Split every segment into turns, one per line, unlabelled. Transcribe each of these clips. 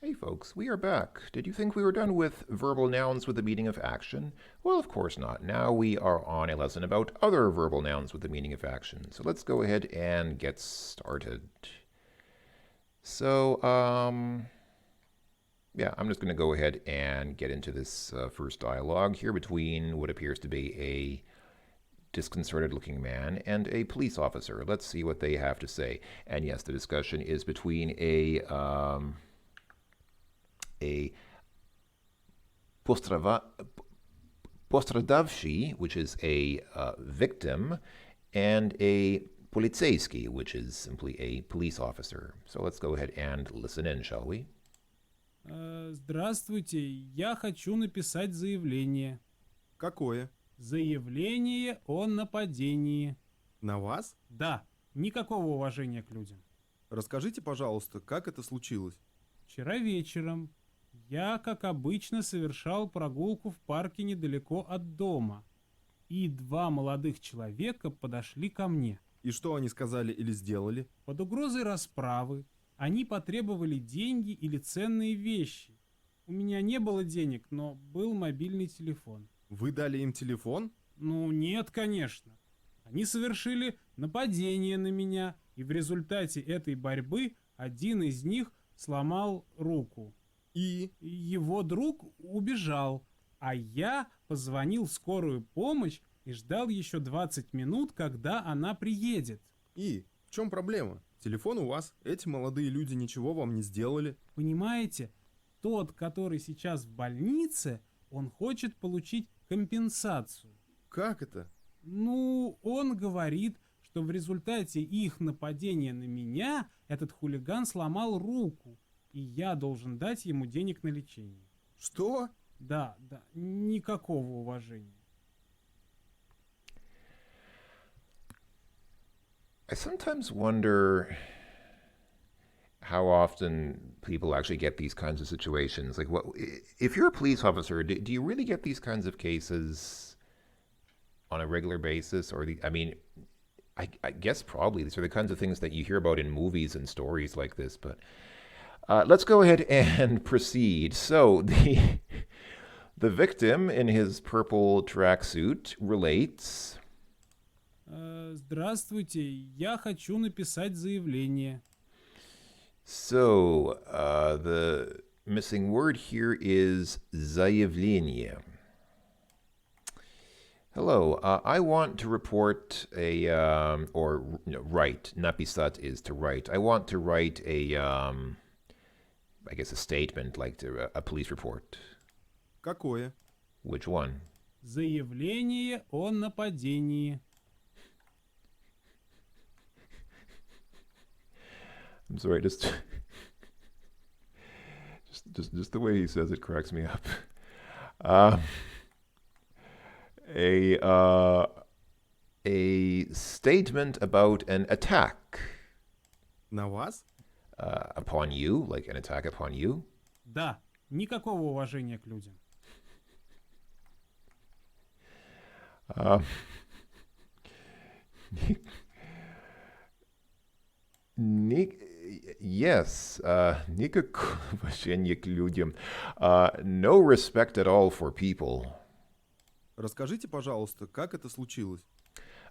Hey folks, we are back. Did you think we were done with verbal nouns with the meaning of action? Well, of course not. Now we are on a lesson about other verbal nouns with the meaning of action. So let's go ahead and get started. So, yeah, I'm just going to go ahead and get into this first dialogue here between what appears to be a disconcerted looking man and a police officer. Let's see what they have to say. And yes, the discussion is between a postradavshi, which is a victim, and a полицейский, which is simply a police officer. So let's go ahead and listen in, shall we?
Здравствуйте, я хочу написать заявление.
Какое?
Заявление о нападении.
На вас?
Да, никакого уважения к людям.
Расскажите, пожалуйста, как это случилось?
Вчера вечером я, как обычно, совершал прогулку в парке недалеко от дома. И два молодых человека подошли ко мне.
И что они сказали или сделали?
Под угрозой расправы они потребовали деньги или ценные вещи. У меня не было денег, но был мобильный телефон.
Вы дали им телефон?
Ну, нет, конечно. Они совершили нападение на меня, и в результате этой борьбы один из них сломал руку.
И?
Его друг убежал, а я позвонил в скорую помощь и ждал еще 20 минут, когда она приедет.
И? В чем проблема? Телефон у вас, эти молодые люди ничего вам не сделали.
Понимаете, тот, который сейчас в больнице, он хочет получить компенсацию.
Как это?
Ну, он говорит, что в результате их нападения на меня этот хулиган сломал руку, и я должен дать ему денег на лечение.
Что?
Да, никакого уважения.
I sometimes wonder how often people actually get these kinds of situations. Like, what if you're a police officer? Do you really get these kinds of cases on a regular basis? Or I guess probably these are the kinds of things that you hear about in movies and stories like this. But let's go ahead and proceed. So the victim in his purple tracksuit relates.
Здравствуйте, я хочу написать заявление.
So, the missing word here is заявление. Hello, I want to report write. Napisat is to write. I want to write I guess a statement, like a police report.
Какое?
Which one?
Заявление о нападении.
I'm sorry, just the way he says it cracks me up. A statement about an attack
На вас?
upon you, like an attack upon you.
Да, никакого уважения к людям.
Yes, никакого уважения к людям. No respect at all for people.
Расскажите, пожалуйста, как это случилось?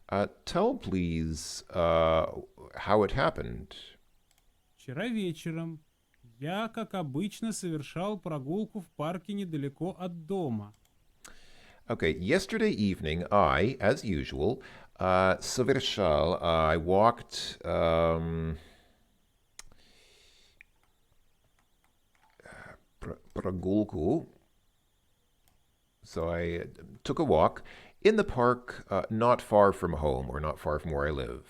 Tell, please, how it happened.
Вчера вечером я, как обычно, совершал прогулку в парке недалеко от дома.
Okay, yesterday evening, I, as usual, совершал, I walked, прогулку, so I took a walk in the park not far from home, or not far from where I live.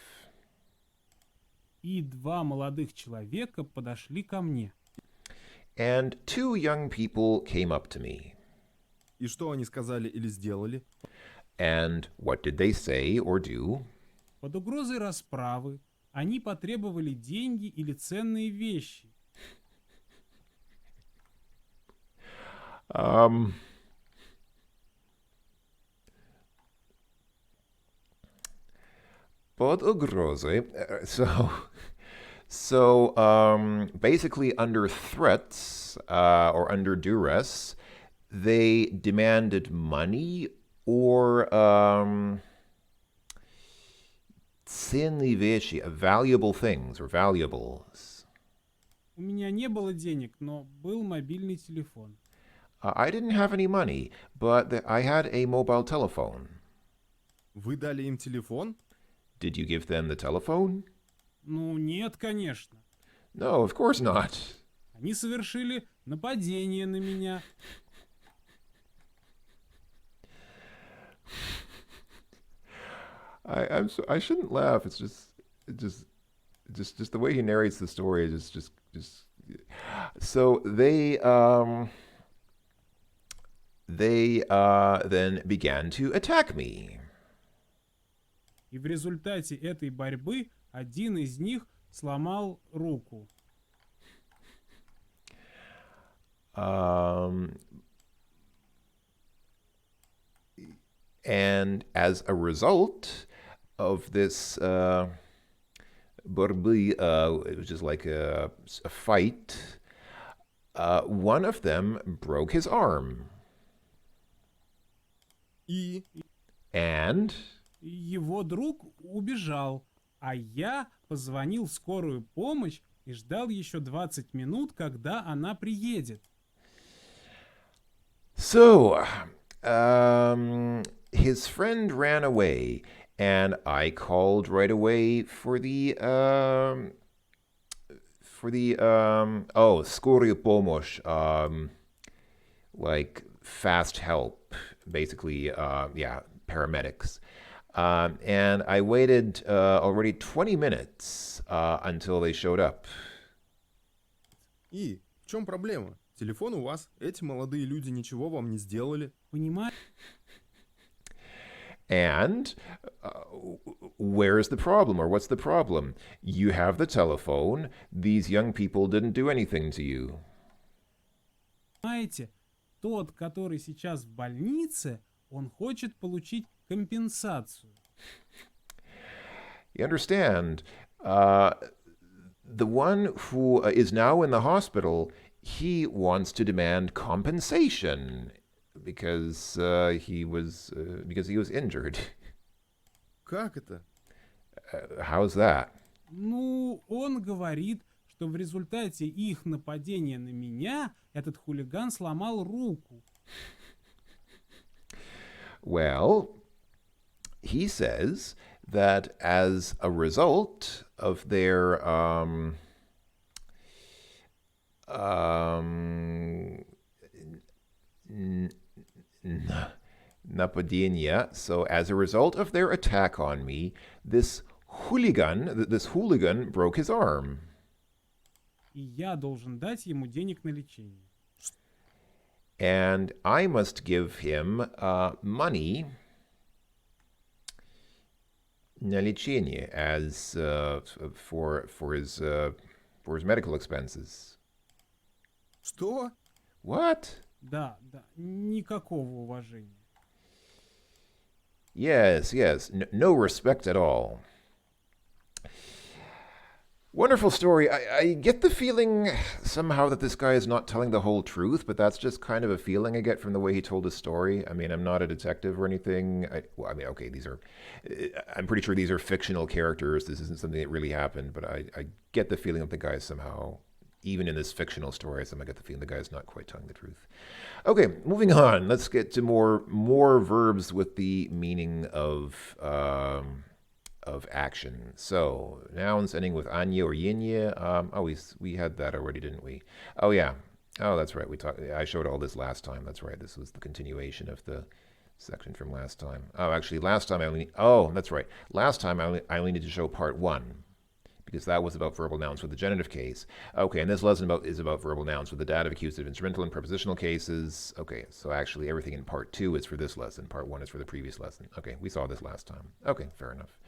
И два молодых человека подошли ко мне.
And two young people came up to me.
И что они сказали или сделали?
And what did they say or do?
Под угрозой расправы они потребовали деньги или ценные вещи.
Под угрозой. So basically, under threats or under duress, they demanded money or ценные вещи, valuable things or valuables.
У меня не было денег, но был мобильный телефон.
I didn't have any money, but I had a mobile telephone.
Вы дали им телефон?
Did you give them the telephone?
Ну, нет, конечно.
No, of course not.
Они совершили нападение на меня.
I shouldn't laugh. It's just the way he narrates the story is just. So they then began to attack me.
И в результате этой борьбы один из них сломал руку.
And as a result of this борьбы, it was just like a fight, one of them broke his arm.
И...
And
Его друг убежал, а я позвонил в скорую помощь и ждал еще 20 минут, когда она приедет.
so his friend ran away, and I called right away for the скорую помощь, like fast help, basically, paramedics. And I waited already 20 minutes until they showed up.
И в чем проблема? Телефон у вас, эти молодые люди ничего вам не сделали.
Понимаешь?
And where's the problem, or what's the problem? You have the telephone. These young people didn't do anything to you.
Понимаете, тот, который сейчас в больнице, он хочет получить компенсацию.
You understand? The one who is now in the hospital, he wants to demand compensation because he was injured.
Как это?
How's that?
Ну, он говорит, что в результате их нападения на меня этот хулиган сломал руку.
Well, he says that as a result of their нападения, so as a result of their attack on me, this hooligan broke his arm.
И я должен дать ему денег на лечение.
And I must give him money на лечение as for his medical expenses.
Что?
What?
Да, никакого уважения.
Yes, no respect at all. Wonderful story. I get the feeling somehow that this guy is not telling the whole truth, but that's just kind of a feeling I get from the way he told his story. I mean, I'm not a detective or anything. Okay, I'm pretty sure these are fictional characters. This isn't something that really happened, but I get the feeling that the guy somehow, even in this fictional story, I get the feeling the guy's not quite telling the truth. Okay, moving on. Let's get to more verbs with the meaning of action. So nouns ending with anye or yinye. We had that already, didn't we? Oh yeah. Oh, that's right. I showed all this last time. That's right. This was the continuation of the section from last time. Oh, actually, last time that's right. Last time I only need to show part 1. Because that was about verbal nouns with the genitive case. Okay, and this lesson is about verbal nouns with the dative, accusative, instrumental, and prepositional cases. Okay, so actually everything in part 2 is for this lesson. Part 1 is for the previous lesson. Okay, we saw this last time. Okay, fair enough.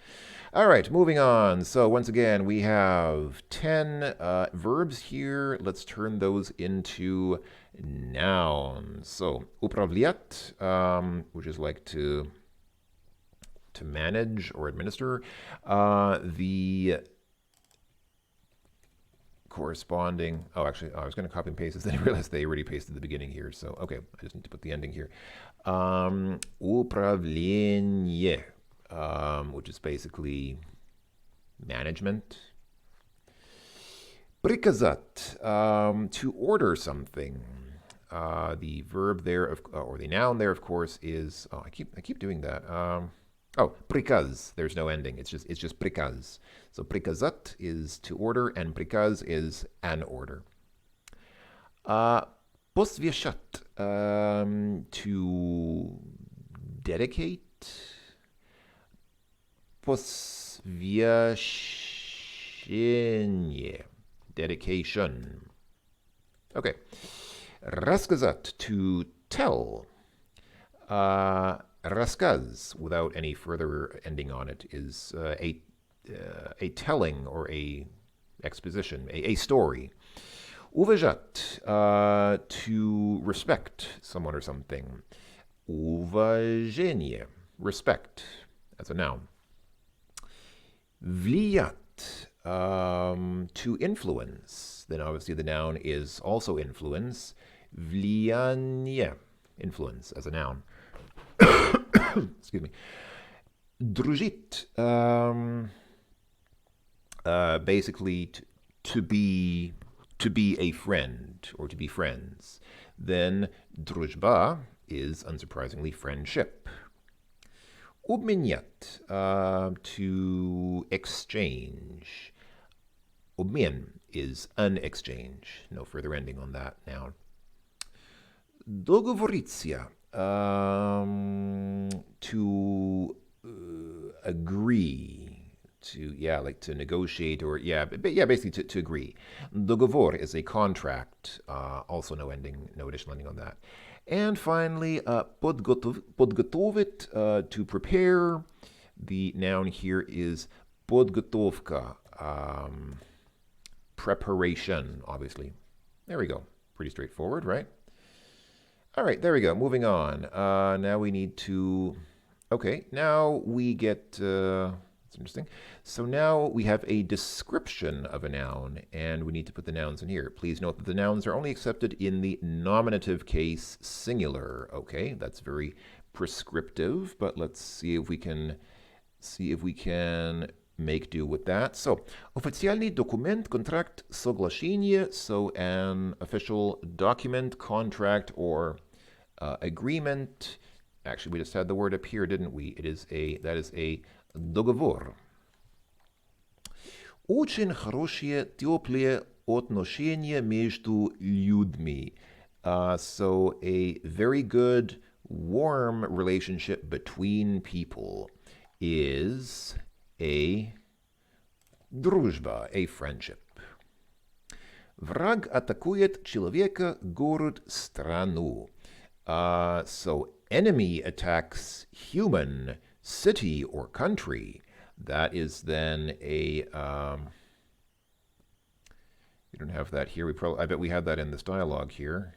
All right, moving on. So once again, we have 10 verbs here. Let's turn those into nouns. So управлять, which is like to manage or administer. The corresponding. Oh, actually, I was going to copy and paste this, then I realized they already pasted the beginning here. So, okay, I just need to put the ending here. Управление, which is basically management. Приказать, to order something. The verb there, or the noun there, of course, is. Oh, I keep doing that. Приказ. There's no ending. It's just приказ. So приказать is to order, and приказ is an order. Посвящать, to dedicate. Посвящение, dedication. Okay. Рассказать, to tell. Рассказ, without any further ending on it, is a telling or a exposition, a story. Уважать, to respect someone or something. Уважение, respect, as a noun. Влиять, to influence. Then obviously the noun is also influence. Влияние, influence, as a noun. Excuse me. Дружить, basically to be a friend or to be friends. Then дружба is unsurprisingly friendship. Обменять, to exchange. Обмен is an exchange. No further ending on that noun. Договориться, to agree, to negotiate, or basically to agree. Договор is a contract, also no additional ending on that. And finally, подготовить, to prepare. The noun here is подготовка, preparation, obviously. There we go. Pretty straightforward, right? All right, there we go. Moving on. Now we need to... Okay, now we get... That's interesting. So now we have a description of a noun, and we need to put the nouns in here. Please note that the nouns are only accepted in the nominative case singular. Okay, that's very prescriptive, but let's see if we can make do with that. So, официальный документ, контракт, соглашение. So, an official document, contract, or agreement. Actually, we just had the word up here, didn't we? That is a договор. Очень хорошие, теплые отношения между людьми. So, a very good, warm relationship between people is a дружба, a friendship. Враг атакует человека, город, страну. So, enemy attacks human, city, or country. That is then a... we don't have that here. I bet we had that in this dialogue here.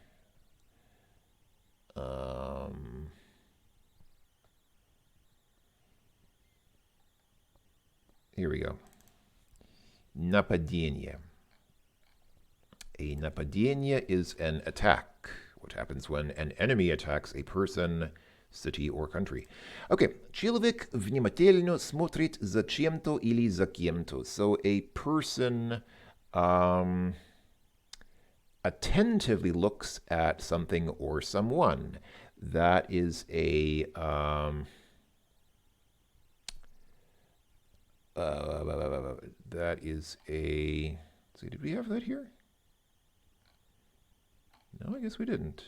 Here we go. Нападение. A нападение is an attack. What happens when an enemy attacks a person, city, or country. Okay. Человек внимательно смотрит за чем-то или за кем-то. So a person attentively looks at something or someone. That is a... that is a... Let's see, did we have that here? No, I guess we didn't.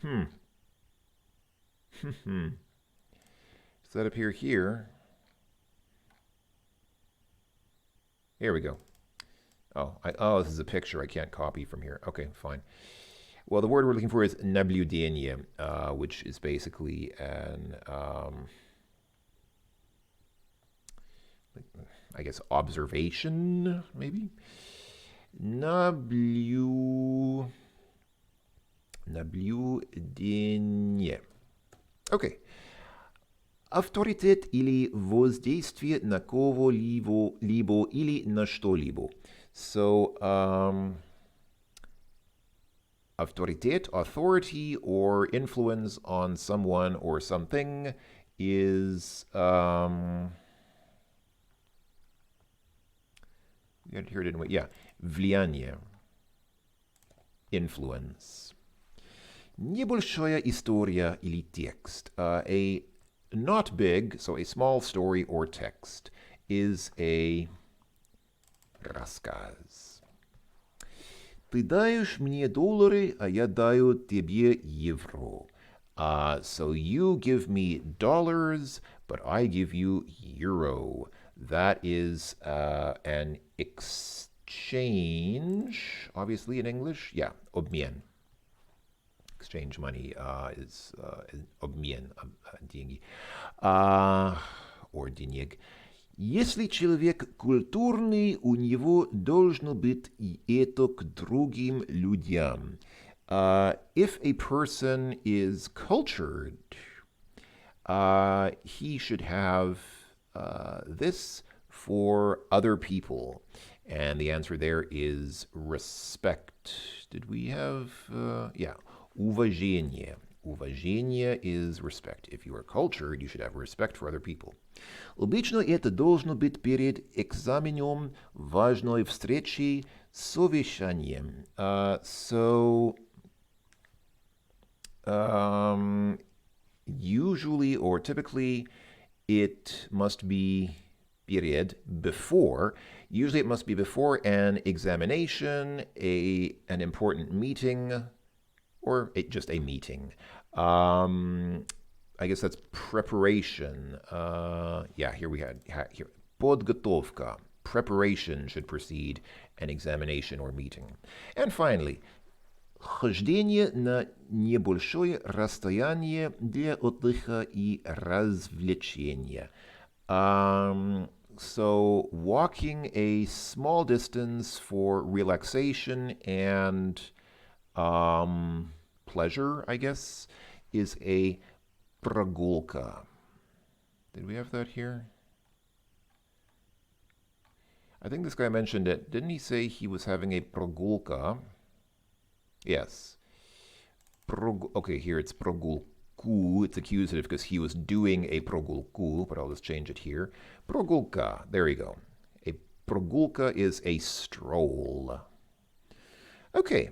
Is that appear here? Here we go. Oh, this is a picture I can't copy from here. Okay, fine. Well, the word we're looking for is наблюдение, which is basically an... I guess observation, maybe? Наблюдение. Okay. Авторитет или воздействие на кого-либо или на что-либо. So, Autorität, authority, or influence on someone or something is we had it here, didn't we? Yeah, влияние, influence. Небольшая история или текст. A not big, so a small story or text, is a рассказ. Ты даешь мне доллары, а я даю тебе евро. So you give me dollars, but I give you euro. That is an exchange, obviously in English. Yeah, обмен. Exchange money is обмен, деньги. Or денег. Если человек культурный, у него должно быть и это к другим людям. If a person is cultured, he should have this for other people. And the answer there is respect. Did we have, yeah, уважение. Уважение is respect. If you are cultured, you should have respect for other people. Обычно это должно быть перед экзаменом, важной встречей, совещанием. Usually or typically, it must be перед, before. Usually it must be before an examination, an important meeting, or just a meeting. I guess that's preparation. Yeah, here we had here. Подготовка. Preparation should precede an examination or meeting. And finally, хождение на небольшое расстояние для отдыха и развлечения. So walking a small distance for relaxation and pleasure, I guess, is a прогулка. Did we have that here? I think this guy mentioned it. Didn't he say he was having a прогулка? Yes. Okay, here it's прогулку. It's accusative because he was doing a прогулку, but I'll just change it here. Прогулка. There you go. A прогулка is a stroll. Okay.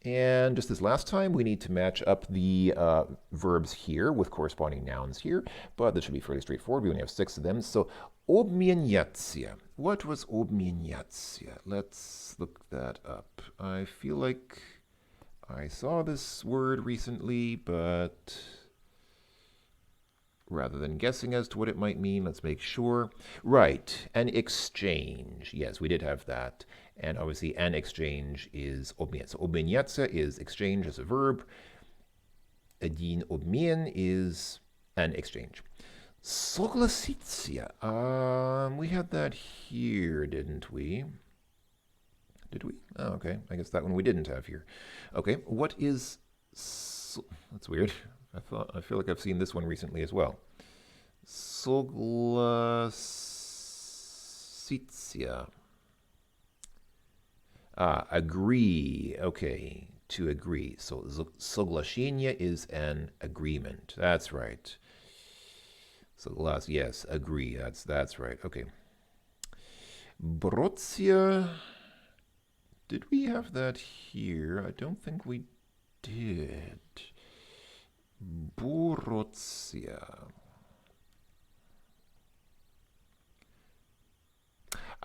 And just as last time, we need to match up the verbs here with corresponding nouns here, but this should be fairly straightforward. We only have 6 of them. So, обменяться. What was обменяться? Let's look that up. I feel like I saw this word recently, but rather than guessing as to what it might mean, let's make sure. Right, an exchange. Yes, we did have that. And obviously, an exchange is обмен. So, обменяться is exchange as a verb. Один обмен is an exchange. Согласиться. We had that here, didn't we? Did we? Oh, okay. I guess that one we didn't have here. Okay, what is... That's weird. I feel like I've seen this one recently as well. Согласиться. Agree. Okay, to agree. So соглашение is an agreement. That's right. Yes, agree. That's right. Okay. Бороться. Did we have that here? I don't think we did. Бороться.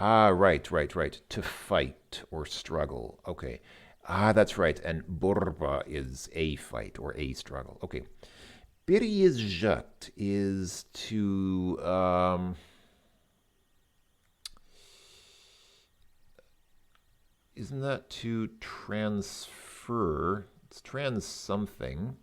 Right. To fight or struggle. Okay. That's right. And борьба is a fight or a struggle. Okay. Переезжать is to isn't that to transfer? It's trans something.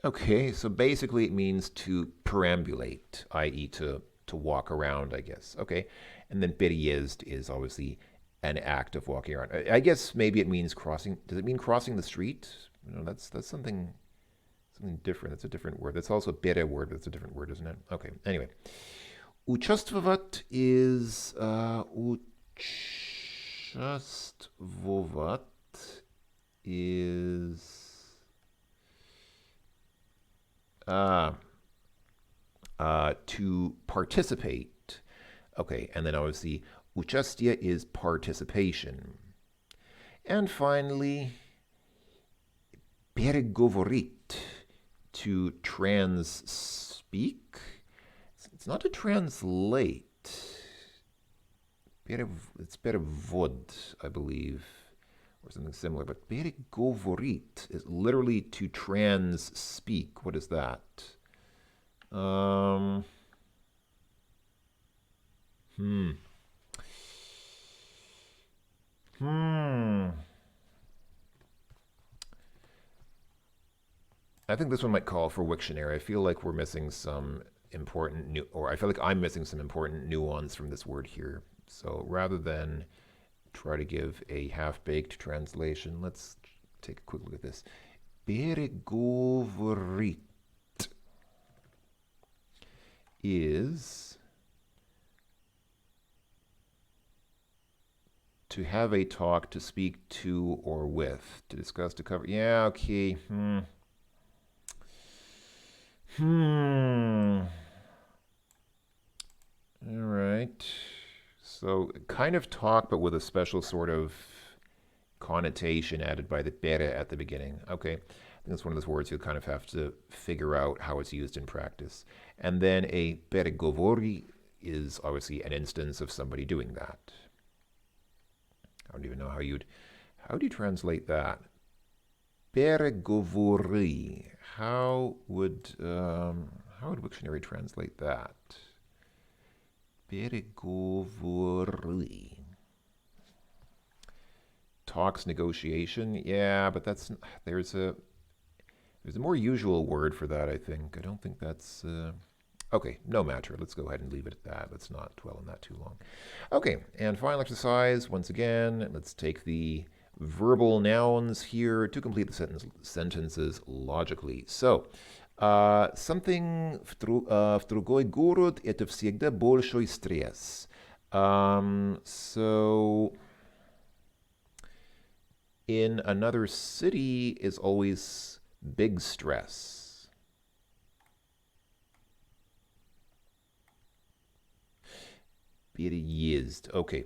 Okay, so basically it means to perambulate, i.e. to walk around, I guess. Okay, and then переезд is obviously an act of walking around. I guess maybe it means crossing. Does it mean crossing the street? That's something different. That's a different word. That's also a beta word, but it's a different word, isn't it? Okay, anyway. Участвовать is участвовать is uh, to participate. Okay, and then obviously участие is participation. And finally, переговорить, to trans-speak. It's not to translate. It's перевод, I believe, or something similar. But переговорить is literally to trans-speak. What is that? Hmm. I think this one might call for Wiktionary. I feel like we're missing some important or I feel like I'm missing some important nuance from this word here. So rather than try to give a half-baked translation, let's take a quick look at this. Переговорить is to have a talk, to speak to or with, to discuss, to cover. Yeah, okay. All right. So kind of talk, but with a special sort of connotation added by the bere at the beginning. Okay. I think that's one of those words you'll kind of have to figure out how it's used in practice. And then a переговори is obviously an instance of somebody doing that. I don't even know how do you translate that? Переговори. How would Wiktionary translate that? Переговори. Talks, negotiation. Yeah, but there's a more usual word for that, I think. I don't think that's okay, no matter. Let's go ahead and leave it at that. Let's not dwell on that too long. Okay, and final exercise, once again, let's take the verbal nouns here to complete the sentences logically. So, something в другой город это всегда большой стресс. So, in another city is always big stress. Переезд. Okay.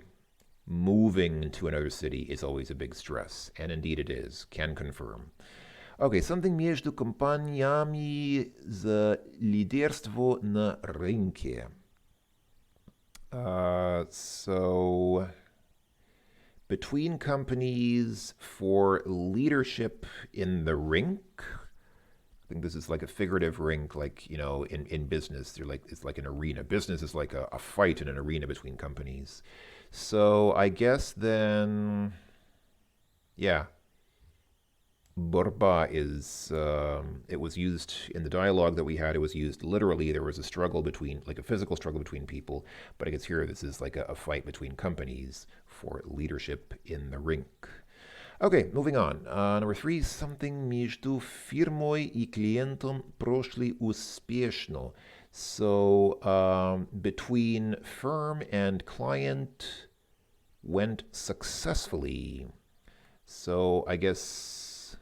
Moving to another city is always a big stress, and indeed it is. Can confirm. Okay, something между компаниями за лидерство на рынке. So, between companies for leadership in the rink. I think this is like a figurative rink, like, in business, it's like an arena. Business is like a fight in an arena between companies. So I guess then, yeah, борьба is, it was used in the dialogue that we had, it was used literally. There was a struggle like a physical struggle between people, but I guess here this is like a fight between companies for leadership in the rink. Okay, moving on. Number 3, something между фирмой и клиентом прошли успешно. So, between firm and client went successfully. So, I guess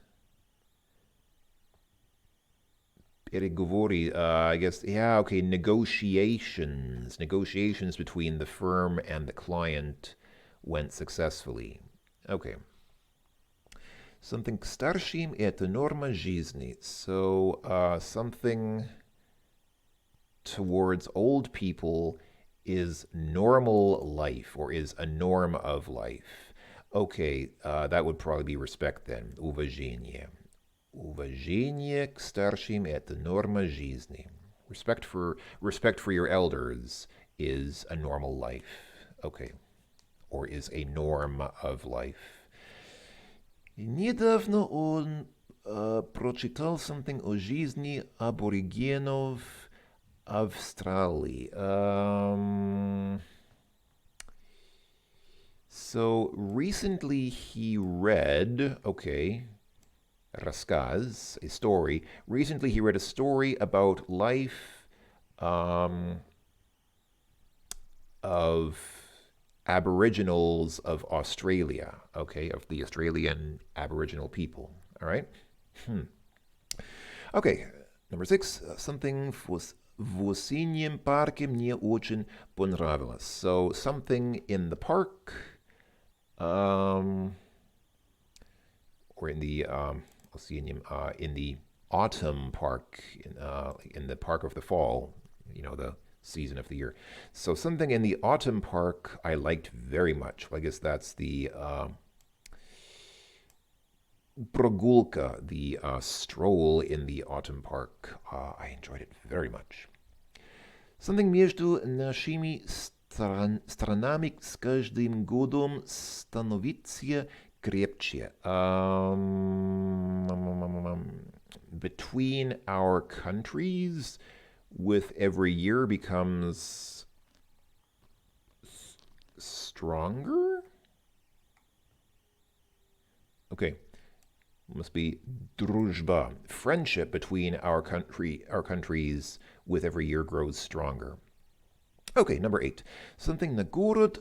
переговоры, I guess, yeah, okay, negotiations between the firm and the client went successfully. Okay. Something к старшим – это норма жизни. So, something towards old people is normal life, or is a norm of life. Okay, that would probably be respect then. Уважение. Уважение к старшим – это норма жизни. Respect for your elders is a normal life. Okay. Or is a norm of life. Недавно он прочитал something о жизни аборигенов Австралии. So recently he read, okay, рассказ, a story. Recently he read a story about life of Aboriginals of Australia, okay, of the Australian Aboriginal people. All right? Okay, number 6, something в осеннем парке мне очень понравилось. So, something in the park, or in the in the autumn park, in the park of the fall, the season of the year. So something in the autumn park I liked very much. Well, I guess that's the прогулка, the stroll in the autumn park. I enjoyed it very much. Something между нашими странами с каждым годом становится крепче. Between our countries, with every year, becomes stronger? Okay. Must be дружба. Friendship between our countries with every year grows stronger. Okay, number 8. Something на город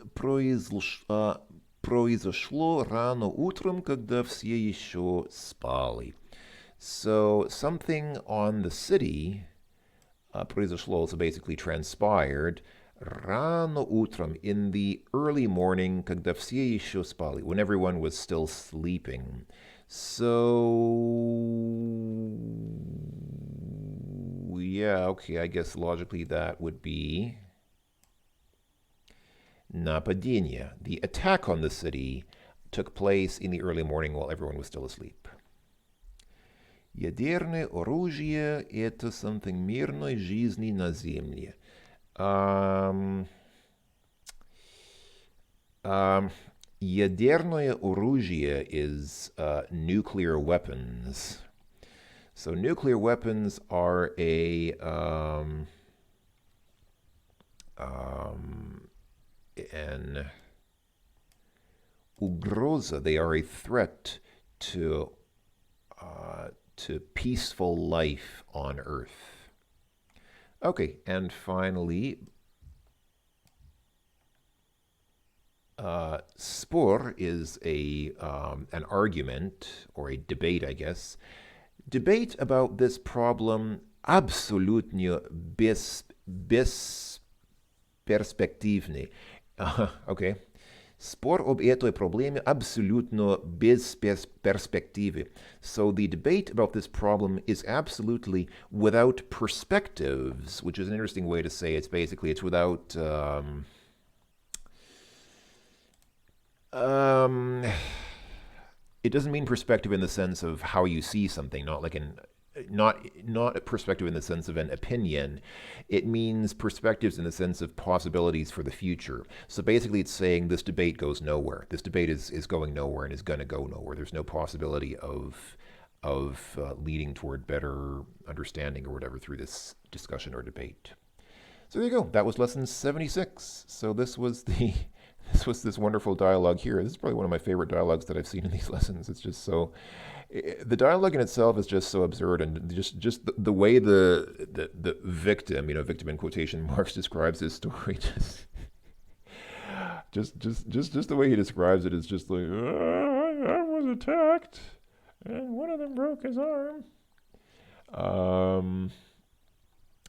произошло рано утром, когда все еще спали. So something on the city произошло, so basically transpired, рано утром, in the early morning, когда все еще спали, when everyone was still sleeping. So, yeah, okay, I guess logically that would be нападение. The attack on the city took place in the early morning while everyone was still asleep. Ядерное оружие – это something мирной жизни на Земле. Ядерное оружие is nuclear weapons. So nuclear weapons are an угроза. They are a threat to peaceful life on Earth. Okay, and finally, spor is an argument or a debate, I guess. Debate about this problem абсолютно бесперспективный. Okay. Спор об этой проблеме абсолютно без перспективы. So the debate about this problem is absolutely without perspectives, which is an interesting way to say it's basically it's without it doesn't mean perspective in the sense of how you see something, not a perspective in the sense of an opinion. It means perspectives in the sense of possibilities for the future. So basically it's saying this debate goes nowhere. This debate is going nowhere and is going to go nowhere. There's no possibility of leading toward better understanding or whatever through this discussion or debate. So there you go. That was lesson 76. So this was this wonderful dialogue here. This is probably one of my favorite dialogues that I've seen in these lessons. It's just so, the dialogue in itself is just so absurd, and just the way the victim, victim in quotation marks, describes his story, just the way he describes it is just like, I was attacked, and one of them broke his arm.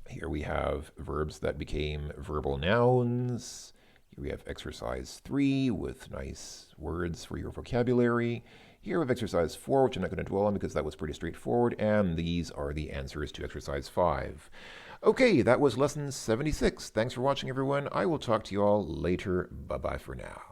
Here we have verbs that became verbal nouns. Here we have exercise 3 with nice words for your vocabulary. Here we have exercise 4, which I'm not going to dwell on because that was pretty straightforward. And these are the answers to exercise 5. Okay, that was lesson 76. Thanks for watching, everyone. I will talk to you all later. Bye-bye for now.